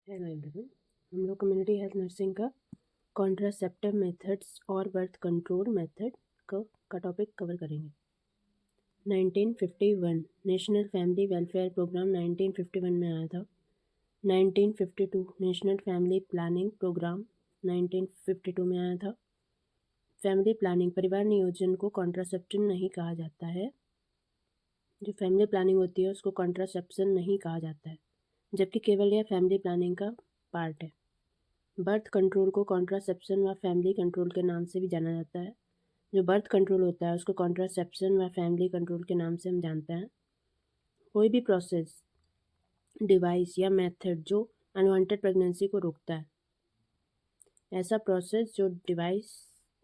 Hello everyone, हम लोग community health nursing का कॉन्ट्रासेप्टिव मेथड्स और बर्थ कंट्रोल मेथड का टॉपिक कवर करेंगे। 1951 नेशनल फैमिली वेलफेयर प्रोग्राम 1951 में आया था। 1952 नेशनल फैमिली प्लानिंग प्रोग्राम 1952 में आया था। फैमिली प्लानिंग परिवार नियोजन को कॉन्ट्रासेप्शन नहीं कहा जाता है। जो फैमिली प्लानिंग होती है उसको कॉन्ट्रासेप्शन नहीं कहा जाता है, जबकि केवल यह फैमिली प्लानिंग का पार्ट है। बर्थ कंट्रोल को कॉन्ट्रासेप्शन व फैमिली कंट्रोल के नाम से भी जाना जाता है। जो बर्थ कंट्रोल होता है उसको कॉन्ट्रासेप्शन व फैमिली कंट्रोल के नाम से हम जानते हैं। कोई भी प्रोसेस, डिवाइस या मेथड जो अनवांटेड प्रेगनेंसी को रोकता है, ऐसा प्रोसेस जो डिवाइस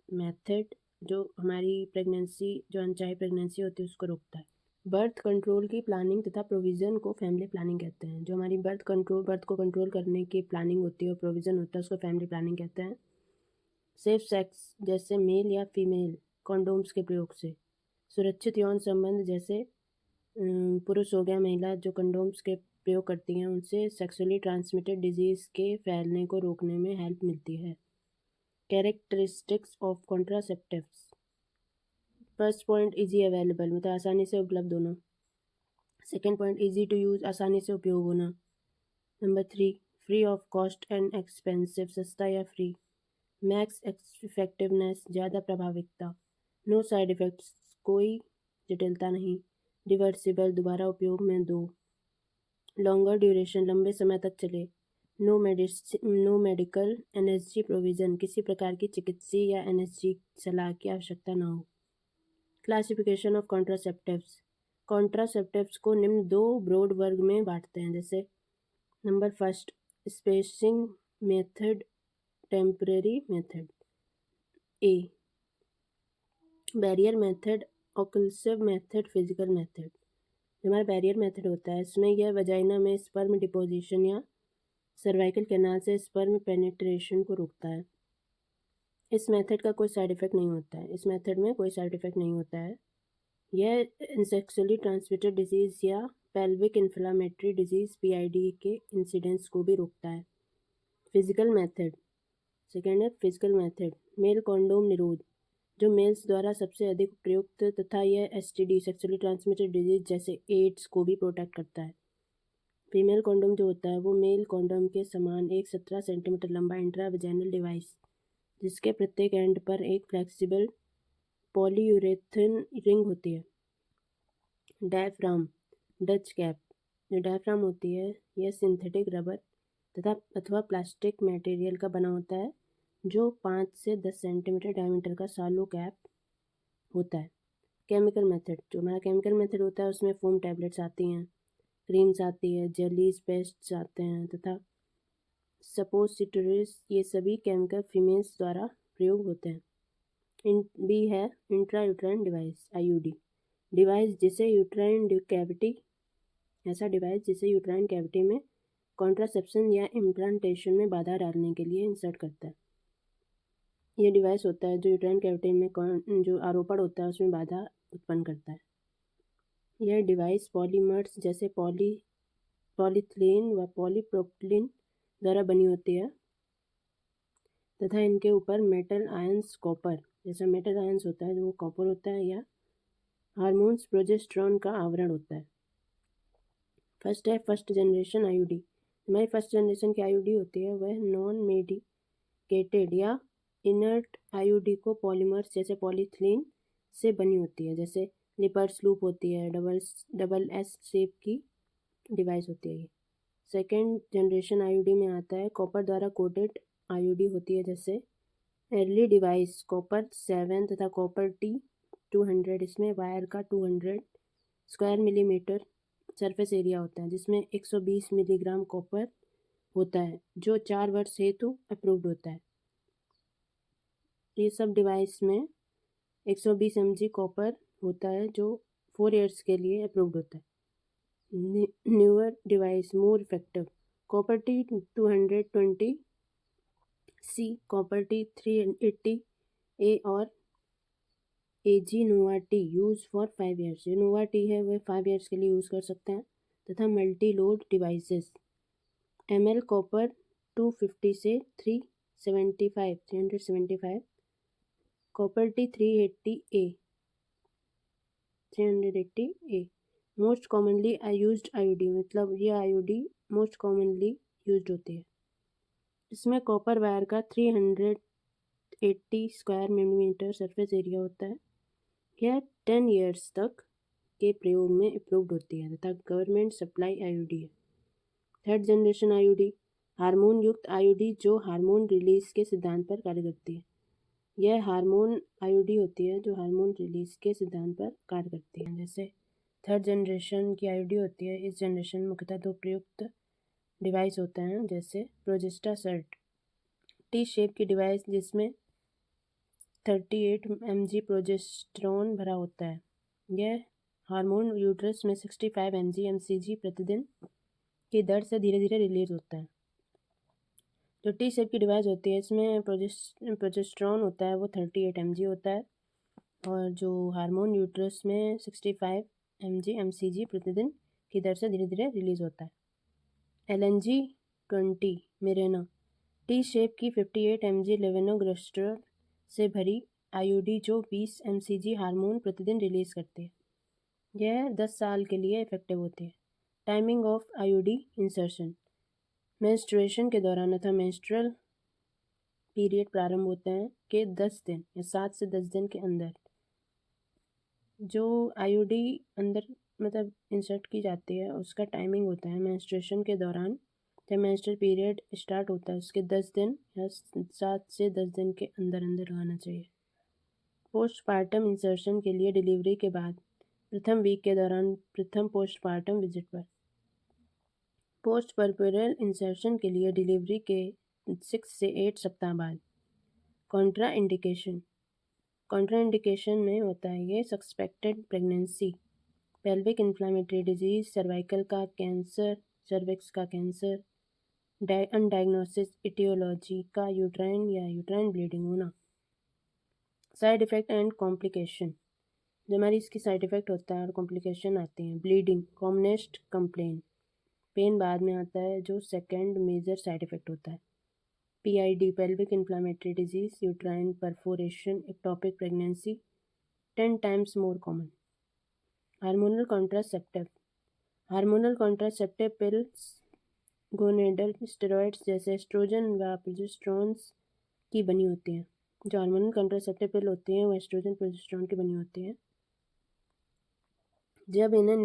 मेथड जो हमारी प्रेगनेंसी, जो अनचाही प्रेगनेंसी होती है उसको रोकता है। बर्थ कंट्रोल की प्लानिंग तथा प्रोविज़न को फैमिली प्लानिंग कहते हैं। जो हमारी बर्थ को कंट्रोल करने की प्लानिंग होती है और प्रोविज़न होता है उसको फैमिली प्लानिंग कहते हैं। सेफ सेक्स जैसे मेल या फीमेल कॉन्डोम्स के प्रयोग से, सुरक्षित यौन संबंध जैसे पुरुष हो गया महिला जो कंडोम्स के प्रयोग करती हैं उनसे सेक्सुअली ट्रांसमिटेड डिजीज़ के फैलने को रोकने में हेल्प मिलती है। Characteristics of contraceptives. First point easy available, मतलब आसानी से उपलब्ध होना। Second point easy to use, आसानी से उपयोग होना। Number 3 free of cost and expensive, सस्ता या फ्री। मैक्स इफेक्टिवनेस, ज़्यादा प्रभाविकता। नो साइड इफ़ेक्ट्स, कोई जटिलता नहीं। रिवर्सिबल, दोबारा उपयोग में दो। लॉन्गर ड्यूरेशन, लंबे समय तक चले। नो मेडिकल एनएसजी प्रोविज़न, किसी प्रकार की चिकित्सीय या एनएसजी सलाह की आवश्यकता न हो। Classification of contraceptives. कॉन्ट्रासेप्टिव्स को निम्न दो ब्रॉड वर्ग में बांटते हैं, जैसे number first spacing method, temporary method. ए barrier method, occlusive method, physical method. जो हमारा बैरियर मेथड होता है इसमें यह वजाइना में स्पर्म डिपोजिशन या सर्वाइकल कैनाल से स्पर्म पेनिट्रेशन को रोकता है। इस मेथड का कोई साइड इफेक्ट नहीं होता है। इस मेथड में कोई साइड इफेक्ट नहीं होता है। यह सेक्सुअली ट्रांसमिटेड डिजीज़ या पेल्विक इन्फ्लामेटरी डिजीज़ पीआईडी के इंसिडेंस को भी रोकता है। फिजिकल मेथड, सेकेंड है फिजिकल मेथड, मेल कॉन्डोम निरोध, जो मेल्स द्वारा सबसे अधिक प्रयुक्त तथा यह एसटीडी सेक्सुअली ट्रांसमिटेड डिजीज जैसे एड्स को भी प्रोटेक्ट करता है। फीमेल कॉन्डोम जो होता है वो मेल कॉन्डोम के समान एक 17 सेंटीमीटर लंबा इंट्रावेजाइनल डिवाइस, जिसके प्रत्येक एंड पर एक फ्लेक्सिबल पॉलीयूरेथेन रिंग होती है। डायफ्राम, डच कैप, जो डायफ्राम होती है यह सिंथेटिक रबर तथा अथवा प्लास्टिक मटेरियल का बना होता है जो 5 से 10 सेंटीमीटर डायमीटर का सालो कैप होता है। केमिकल मेथड, जो हमारा केमिकल मेथड होता है उसमें फोम टैबलेट्स आती हैं, क्रीम्स आती है, जेलीज, पेस्ट्स आते हैं तथा सपोजिटरीज, ये सभी केमिकल फीमेल्स द्वारा प्रयोग होते हैं। बी है intra uterine device, IUD, device जिसे यूट्राइन कैविटी, ऐसा डिवाइस जिसे यूट्राइन कैविटी में कॉन्ट्रासेप्शन या इम्प्लांटेशन में बाधा डालने के लिए इंसर्ट करता है। ये डिवाइस होता है जो यूट्राइन कैविटी में जो आरोपण होता है उसमें बाधा उत्पन्न करता है। यह डिवाइस पॉलीमर्स जैसे पॉलीथिलीन व पॉलीप्रोपिलीन द्वारा बनी होती है तथा इनके ऊपर मेटल आयंस, कॉपर जैसा मेटल आयंस होता है जो वो कॉपर होता है, या हार्मोन्स प्रोजेस्टेरॉन का आवरण होता है। फर्स्ट है फर्स्ट जनरेशन आईयूडी। हमारी फर्स्ट जनरेशन की आईयूडी होती है वह नॉन मेडिकेटेड या इनर्ट आईयूडी को पॉलीमर्स जैसे पॉलीथिलीन से बनी होती है, जैसे लिपर्स लूप होती है, डबल एस शेप की डिवाइस होती है ये। सेकेंड जनरेशन आईयूडी में आता है कॉपर द्वारा कोटेड आईयूडी होती है, जैसे अर्ली डिवाइस कॉपर 7 तथा कॉपर T200। इसमें वायर का 200 स्क्वायर मिलीमीटर सरफेस एरिया होता है जिसमें 120 मिलीग्राम कॉपर होता है जो 4 वर्ष हेतु अप्रूव्ड होता है। ये सब डिवाइस में 120 mg कॉपर होता है जो 4 ईयर्स के लिए अप्रूव्ड होता है। Newer device more effective, copper T220 सी, कॉपर T380 ए और एजी नोवा टी यूज फॉर 5 ईयर्स। जो नोवा टी है वह 5 ईयर्स के लिए यूज़ कर सकते हैं। तथा multi load devices, ml copper 250 से 375 copper T 380 most commonly used IOD, मतलब ये आईओडी मोस्ट कॉमनली यूज्ड होती है। इसमें कॉपर वायर का 380 स्क्वायर मिलीमीटर सरफेस एरिया होता है। यह 10 ईयर्स तक के प्रयोग में अप्रूव्ड होती है तथा गवर्नमेंट सप्लाई आईओडी है। थर्ड जनरेशन आईओडी, हार्मोन युक्त आईओडी जो हार्मोन रिलीज के सिद्धांत पर कार्य करती है। यह हार्मोन आईओडी होती है जो हार्मोन रिलीज के सिद्धांत पर कार्य करती है। जैसे थर्ड जनरेशन की आईओडी होती है। इस जनरेशन में मुख्यतः दो प्रयुक्त डिवाइस होते हैं, जैसे प्रोजेस्टा सर्ट टी शेप की डिवाइस जिसमें 38 mg प्रोजेस्टेरॉन भरा होता है। यह हार्मोन यूट्रस में 65 mg प्रतिदिन की दर से धीरे धीरे रिलीज होता है। जो टी शेप की डिवाइस होती है इसमें प्रोजेस्टेरॉन होता है वो 38 mg होता है, और जो हार्मोन यूट्रस में 65 mg प्रतिदिन की दर से धीरे धीरे रिलीज होता है। LNG-20 मिरेना टी शेप की 58 mg लेवेनोग्रेस्ट्रोल से भरी आईओडी जो 20 mg हार्मोन प्रतिदिन रिलीज करती है। यह 10 साल के लिए इफेक्टिव होती है। Timing of IOD insertion, menstruation के दौरान अथवा मेंस्ट्रुअल पीरियड प्रारंभ होते हैं के 10 दिन या 7 से 10 दिन के अंदर जो आईओडी अंदर मतलब इंसर्ट की जाती है उसका टाइमिंग होता है मेंस्ट्रुएशन के दौरान। जब मेंस्ट्रुअल पीरियड स्टार्ट होता है उसके 10 दिन या 7 से 10 दिन के अंदर अंदर लगाना चाहिए। पोस्टपार्टम इंसर्शन के लिए डिलीवरी के बाद प्रथम वीक के दौरान प्रथम पोस्टपार्टम विजिट पर। पोस्ट पर्पुरल इंसर्शन के लिए डिलीवरी के 6 से 8 सप्ताह बाद। कॉन्ट्रा इंडिकेशन में होता है ये suspected pregnancy, pelvic inflammatory disease, cervical का कैंसर, सर्विक्स का कैंसर, अनडायग्नोसिस इटियोलॉजी का यूट्राइन या यूट्राइन ब्लीडिंग होना। साइड इफ़ेक्ट एंड कॉम्प्लिकेशन, जो हमारी इसकी साइड इफ़ेक्ट होता है और कॉम्प्लिकेशन आती हैं। ब्लीडिंग कॉमनेस्ट कंप्लेन, पेन बाद में आता है जो सेकेंड मेजर साइड इफ़ेक्ट होता है। PID pelvic inflammatory disease, uterine perforation, ectopic pregnancy 10 times more common. Hormonal contraceptive pills gonadal steroids जैसे एस्ट्रोजन व प्रोजेस्टेरॉन्स की बनी होती हैं। जो हार्मोनल कॉन्ट्रासेप्टिव पिल होती हैं वो एस्ट्रोजन प्रोजेस्टेरॉन की बनी होती हैं। जब इन्हें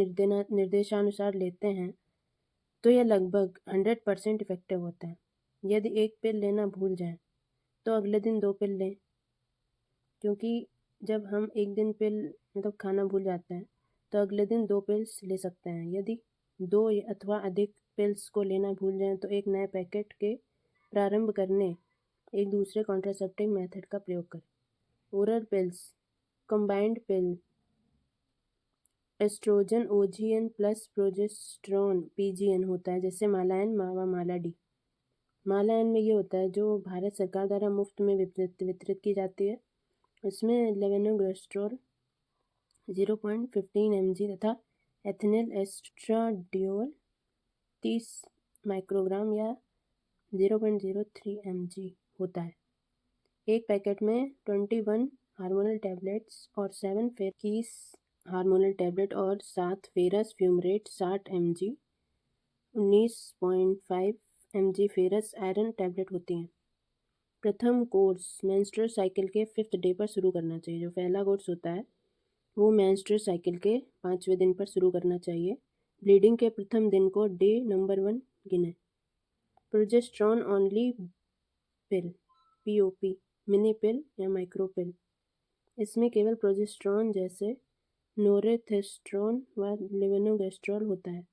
निर्देशानुसार लेते हैं तो यह लगभग 100% इफेक्टिव होता है। यदि एक पिल लेना भूल जाएं तो अगले दिन 2 पिल लें, क्योंकि जब हम एक दिन पिल मतलब खाना भूल जाते हैं तो अगले दिन 2 पिल्स ले सकते हैं। यदि 2 अथवा अधिक पिल्स को लेना भूल जाएं तो एक नए पैकेट के प्रारंभ करने एक दूसरे कॉन्ट्रासेप्टिव मेथड का प्रयोग करें। Oral pills, combined pill, estrogen OGN plus progesterone PGN होता है, जैसे माला एन व माला डी। माला एन में ये होता है जो भारत सरकार द्वारा मुफ्त में वितरित की जाती है। इसमें लेवेनोग्रेस्ट्रोल 0.15 mg तथा एथिनिल एस्ट्राडियोल 30 माइक्रोग्राम या 0.03 mg होता है। एक पैकेट में 21 हार्मोनल टैबलेट्स और 7 फेरकीस हार्मोनल टैबलेट और 7 ferrous fumarate 60 mg 19.5 mg ferrous iron tablet होती हैं। प्रथम कोर्स मेंस्ट्रुअल साइकिल के 5th डे पर शुरू करना चाहिए। जो पहला कोर्स होता है वो मेंस्ट्रुअल साइकिल के 5वें दिन पर शुरू करना चाहिए। ब्लीडिंग के प्रथम दिन को डे नंबर 1 गिने। प्रोजेस्टेरॉन ओनली पिल POP, मिनी पिल या माइक्रो पिल, इसमें केवल प्रोजेस्टेरॉन जैसे नोरेथेस्ट्रोन व लेवेनोगेस्ट्रोल होता है।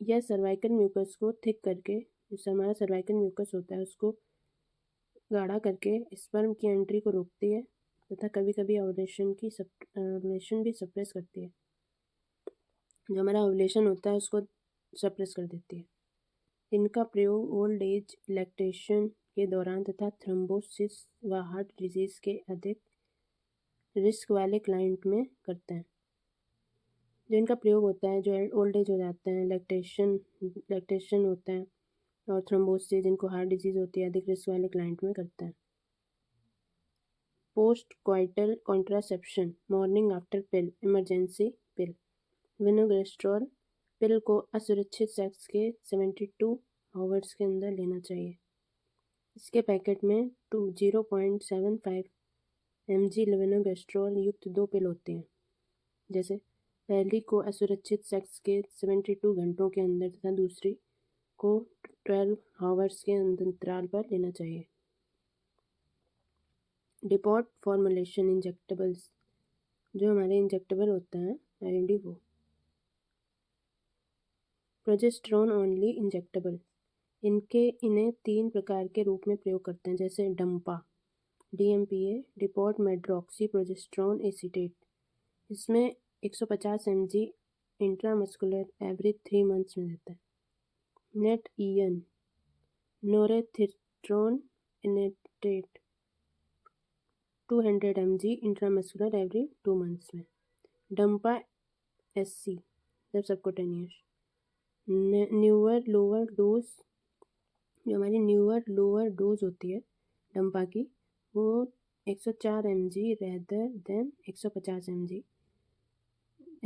यह सर्वाइकल म्यूकस को थिक करके, जिससे हमारा सर्वाइकल म्यूकस होता है उसको गाढ़ा करके स्पर्म की एंट्री को रोकती है तथा कभी कभी ओवुलेशन भी सप्रेस करती है। जो हमारा ओवुलेशन होता है उसको सप्रेस कर देती है। इनका प्रयोग ओल्ड एज, लैक्टेशन के दौरान तथा थ्रोम्बोसिस व हार्ट डिजीज के अधिक रिस्क वाले क्लाइंट में करते हैं। जो इनका प्रयोग होता है जो ओल्ड एज हो जाते हैं, लैक्टेशन होता है और थ्रोम्बोसिस जिनको हार्ट डिजीज़ होती है अधिक रिस्क वाले क्लाइंट में करता है। Post coital contraception, morning after pill, emergency pill. विनोग्रेस्ट्रॉल पिल को असुरक्षित सेक्स के 72 आवर्स के अंदर लेना चाहिए। इसके पैकेट में 0.75 mg विनोग्रेस्ट्रॉल युक्त 2 पिल होते हैं। जैसे पहली को असुरक्षित सेक्स के 72 घंटों के अंदर तथा दूसरी को 12 आवर्स के अंतराल पर लेना चाहिए। डिपॉट फॉर्मुलेशन इंजेक्टेबल्स, जो हमारे इंजेक्टेबल होता है आईयूडी वो। प्रोजेस्टेरोन ओनली इंजेक्टेबल, इन्हें 3 प्रकार के रूप में प्रयोग करते हैं। जैसे डम्पा DMPA, depot medroxyprogesterone acetate. इसमें 150 mg इंट्रामस्कुलर एवरी 3 मंथ्स में देता है। NET EN, norethisterone enanthate 200 mg intramuscular every 2 months में। डम्पा SC जब सबकोटेनियस। न्यूअर लोअर डोज, जो हमारी न्यूअर लोअर डोज होती है डम्पा की, वो 104 mg rather than 150 mg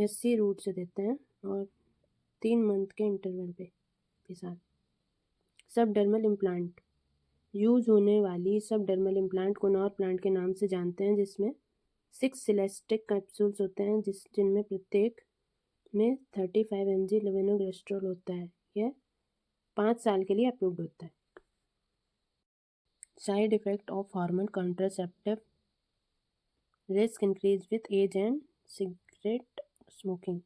SC route से देते हैं और 3 मंथ के इंटरवल पे के साथ। सबडर्मल इम्प्लांट, यूज होने वाली सबडर्मल इम्प्लांट को नॉर प्लांट के नाम से जानते हैं, जिसमें 6 सिलेस्टिक कैप्सूल्स होते हैं जिनमें प्रत्येक में 35 mg लेवेनोग्रेस्ट्रोल होता है। यह 5 साल के लिए अप्रूव्ड होता है। Side effect of hormone contraceptive, risk increase with age and cigarette smoking.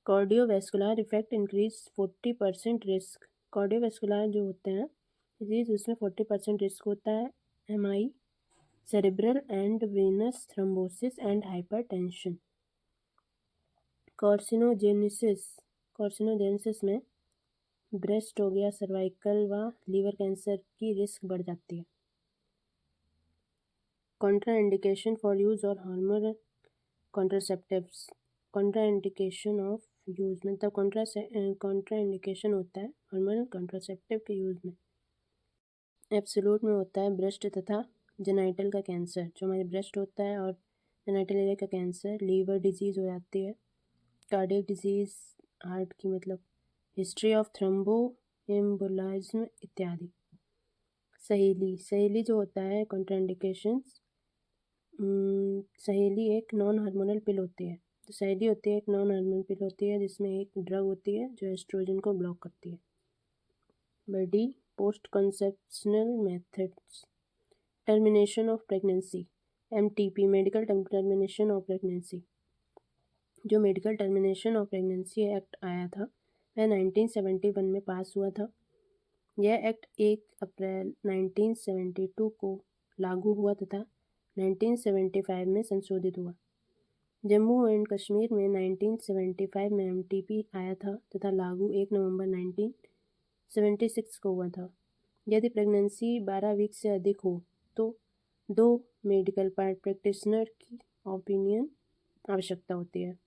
Cardiovascular effect increase 40% risk. Cardiovascular जो होते हैं डिजीज, उसमें 40% रिस्क होता है। MI, cerebral and venous thrombosis and hypertension. Carcinogenesis में ब्रेस्ट हो गया, सर्वाइकल व लीवर कैंसर की रिस्क बढ़ जाती है। कॉन्ट्राइंडिकेशन फॉर यूज और hormonal contraceptives. Contraindication of use मतलब कॉन्ट्राइंडिकेशन होता है हार्मोनल कॉन्ट्रासेप्टिव के यूज में। एब्सोल्यूट में होता है ब्रेस्ट तथा जेनाइटल का कैंसर, जो हमारे ब्रेस्ट होता है और जेनाइटल एरिया का कैंसर। लीवर डिजीज़ हो जाती है। कार्डियक डिजीज़, हार्ट की मतलब हिस्ट्री ऑफ थ्रोम्बो एम्बोलिज्म इत्यादि। सहेली जो होता है कॉन्ट्राइंडिकेशंस, सहेली एक नॉन हार्मोनल पिल होती है। तो सहेली होती है एक नॉन हार्मोनल पिल होती है जिसमें एक ड्रग होती है जो एस्ट्रोजन को ब्लॉक करती है। बडी post conceptional methods. Termination of pregnancy, MTP, medical termination of pregnancy. जो medical termination of pregnancy act आया था वह 1971 में पास हुआ था। यह एक्ट 1 अप्रैल 1972 को लागू हुआ तथा 1975 में संशोधित हुआ। जम्मू एंड कश्मीर में 1975 में MTP आया था तथा लागू 1 नवंबर 1976 को हुआ था। यदि प्रेगनेंसी 12 वीक से अधिक हो तो 2 मेडिकल प्रैक्टिशनर की ओपिनियन आवश्यकता होती है।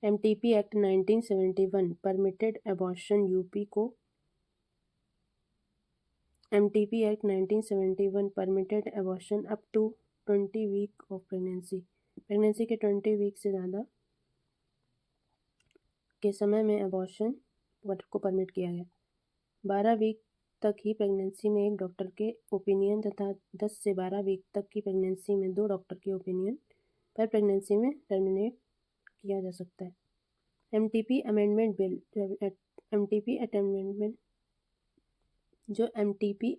MTP act 1971 permitted abortion UP को। MTP act 1971 permitted abortion up to 20 week of pregnancy के 20 वीक से ज़्यादा के समय में एबॉर्शन को परमिट किया गया। 12 वीक तक ही प्रेगनेंसी में एक डॉक्टर के ओपिनियन तथा 10 से 12 वीक तक की प्रेगनेंसी में 2 डॉक्टर के ओपिनियन पर प्रेगनेंसी में टर्मिनेट किया जा सकता है। MTP amendment bill, MTP amendment जो MTP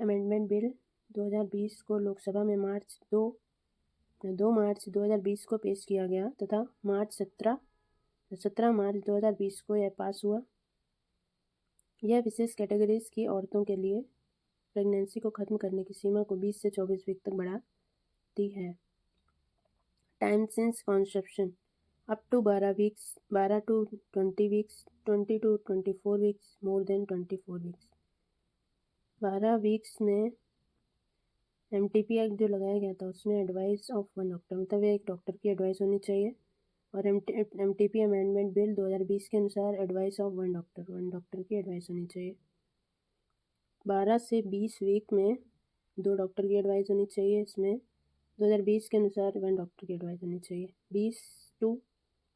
अमेंडमेंट बिल 2020 को लोकसभा में 2 मार्च 2020 को पेश किया गया तथा 17 मार्च 2020 को यह पास हुआ। यह विशेष कैटेगरीज की औरतों के लिए प्रेगनेंसी को खत्म करने की सीमा को 20 से 24 वीक तक बढ़ाती है। Time since conception up to 12 to 20 weeks, 20 to 24 weeks, more than 24 weeks. 12 weeks में MTP एक्ट जो लगाया गया था उसमें एडवाइस ऑफ 1 डॉक्टर, मतलब एक डॉक्टर की एडवाइस होनी चाहिए और MTP अमेंडमेंट बिल 2020 के अनुसार एडवाइस ऑफ वन डॉक्टर की एडवाइस होनी चाहिए। 12 से 20 वीक में 2 डॉक्टर की एडवाइस होनी चाहिए। इसमें 2020 के अनुसार 1 डॉक्टर की एडवाइस होनी चाहिए। 20 टू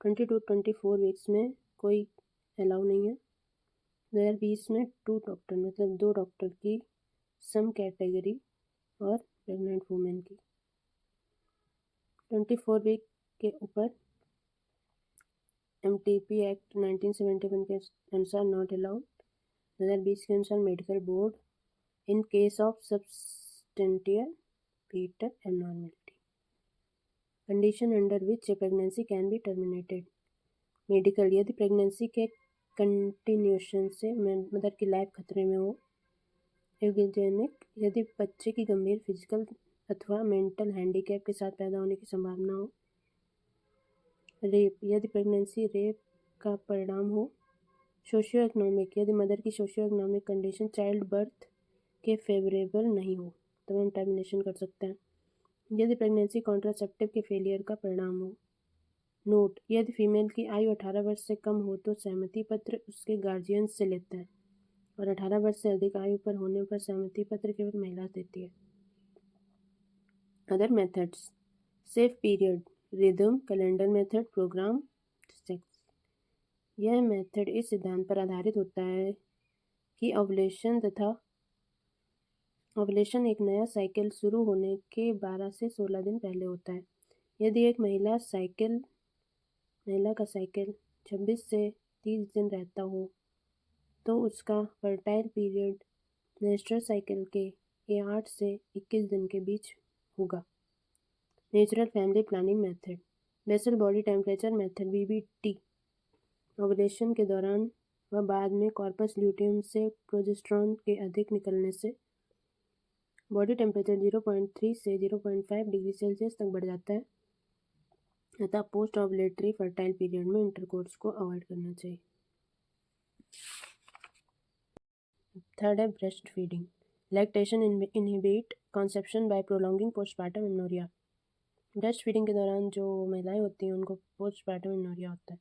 24 वीक्स में कोई अलाउ नहीं है। 2020 में 2 डॉक्टर मतलब 2 डॉक्टर की सम कैटेगरी और प्रेग्नेंट वुमेन की। 24 वीक के ऊपर MTP एक्ट 1971 के अनुसार नॉट अलाउड। 2020 के अनुसार medical board in case of substantial fetal abnormality condition under which a pregnancy can be terminated. Medical यदि प्रेगनेंसी के कंटिन्यूशन से मदर की लाइफ खतरे में हो। यूजेनिक यदि बच्चे की गंभीर फिजिकल अथवा मेंटल हैंडीकैप के साथ पैदा होने की संभावना हो। रेप यदि प्रेगनेंसी रेप का परिणाम हो। सोशियो इकोनॉमिक यदि मदर की socio economic condition child birth के फेवरेबल नहीं हो तो हम टर्मिनेशन कर सकते हैं। यदि प्रेगनेंसी कॉन्ट्रासेप्टिव के फेलियर का परिणाम हो। नोट यदि फीमेल की आयु 18 वर्ष से कम हो तो सहमति पत्र उसके गार्जियन से लेते हैं और 18 वर्ष से अधिक आयु पर होने पर सहमति पत्र केवल महिला देती है। Other methods safe period rhythm calendar method program sex. यह मेथड इस सिद्धांत पर आधारित होता है कि ओवुलेशन एक नया साइकिल शुरू होने के 12 से 16 दिन पहले होता है। यदि एक महिला का साइकिल 26 से 30 दिन रहता हो तो उसका फर्टाइल पीरियड मेंस्ट्रुअल साइकिल के 8 से 21 दिन के बीच होगा। Natural family planning method basal body temperature method BBT ovulation के दौरान व बाद में कॉर्पस ल्यूटियम से प्रोजेस्टेरॉन के अधिक निकलने से बॉडी टेम्परेचर 0.3 से 0.5 डिग्री सेल्सियस तक बढ़ जाता है तथा पोस्ट ओवुलेटरी फर्टाइल पीरियड में इंटरकोर्स को अवॉइड करना चाहिए। थर्ड है breast feeding lactation inhibit conception by prolonging postpartum amenorrhoea. Breast feeding के दौरान जो महिलाएं होती हैं उनको पोस्टपार्टम एमेनोरिया होता है।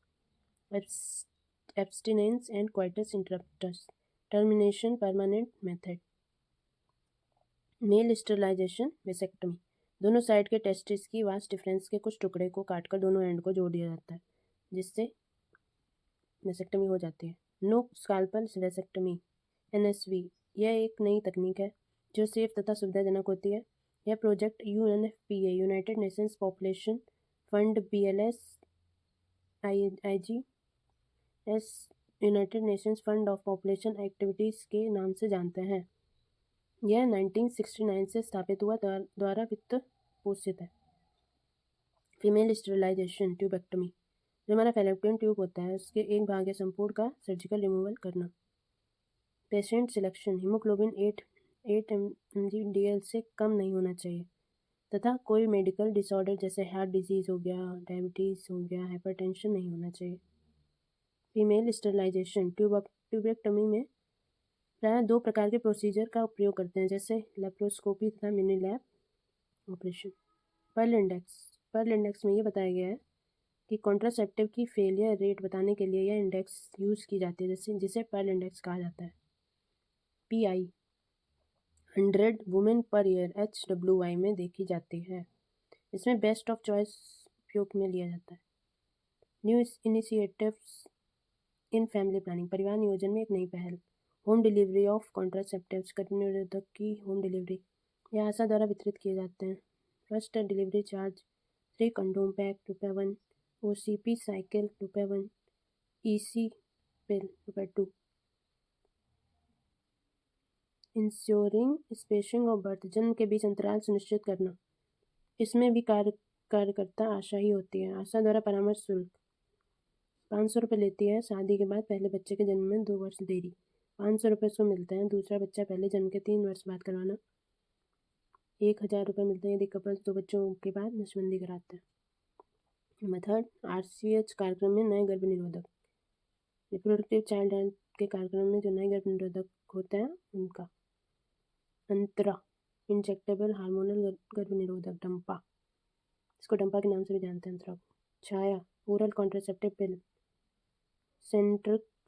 Abstinence and coitus interruptus termination permanent method male sterilisation vasectomy दोनों साइड के टेस्टिस की वास्ट डिफरेंस के कुछ टुकड़े को काटकर दोनों एंड को जोड़ दिया जाता है जिससे वेसेक्टमी हो जाती है। नो स्काल्पल वेसेक्टमी NSV यह एक नई तकनीक है जो सेफ तथा सुविधाजनक होती है। यह project UNFPA United Nations population fund BLS IGS United Nations fund of population activities के नाम से जानते हैं। यह 1969 से स्थापित हुआ द्वारा वित्त पोषित है। फीमेल स्टेरिलाइजेशन ट्यूबेक्टमी जो हमारा फैलोपियन ट्यूब होता है उसके एक भाग या संपूर्ण का सर्जिकल रिमूवल करना। पेशेंट सिलेक्शन हीमोग्लोबिन 8 mg/dl से कम नहीं होना चाहिए तथा कोई मेडिकल डिसऑर्डर जैसे हार्ट डिजीज़ हो गया, डायबिटीज़ हो गया, हाइपरटेंशन नहीं होना चाहिए। फीमेल स्टेरिलाइजेशन ट्यूबेक्टमी में प्रायः 2 प्रकार के प्रोसीजर का प्रयोग करते हैं जैसे लेप्रोस्कोपी तथा mini lap operation. Pearl index में ये बताया गया है कि कॉन्ट्रासेप्टिव की फेलियर रेट बताने के लिए यह इंडेक्स यूज़ की जाती है जिसे पर्ल इंडेक्स कहा जाता है। PI 100 women per year HWI में देखी जाती है। इसमें बेस्ट ऑफ चॉइस उपयोग में लिया जाता है। New initiatives in family planning परिवार नियोजन में एक नई पहल होम डिलीवरी ऑफ कॉन्ट्रासेप्टिव्स गर्भनिरोधक की होम डिलीवरी यह आशा द्वारा वितरित किए जाते हैं। First delivery charge 3 condom pack ₹1 OCP cycle ₹1 EC pill ₹2 ensuring spacing of birth जन्म के बीच अंतराल सुनिश्चित करना। इसमें भी कार्यकर्ता आशा ही होती है। आशा द्वारा परामर्श शुल्क 500 रुपये लेती है। शादी के बाद पहले बच्चे के जन्म में 2 वर्ष देरी 500 रुपये उसको मिलते हैं। दूसरा बच्चा पहले जन्म के 3 वर्ष बाद करवाना 1000 रुपये मिलते हैं यदि कपल्स 2 बच्चों के बाद नशबंदी कराते हैं। मेथड RCH कार्यक्रम में नए गर्भ निरोधक रिप्रोडक्टिव चाइल्ड हेल्थ के कार्यक्रम में जो नए गर्भ निरोधक होते हैं उनका। अंतरा इंजेक्टेबल हार्मोनल गर्भ निरोधक डंपा इसको डंपा के नाम से भी जानते हैं अंतरा को। Chhaya oral contraceptive pill,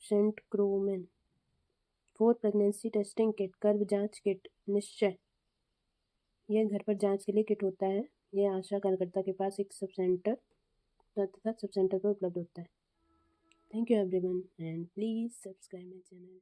centchroman. 4 pregnancy testing kit, गर्भ जांच किट। निश्चय, यह घर पर जांच के लिए किट होता है। यह आशा कार्यकर्ता के पास एक सब सेंटर तथा सब सेंटर पर उपलब्ध होता है। Thank you everyone and please subscribe my channel.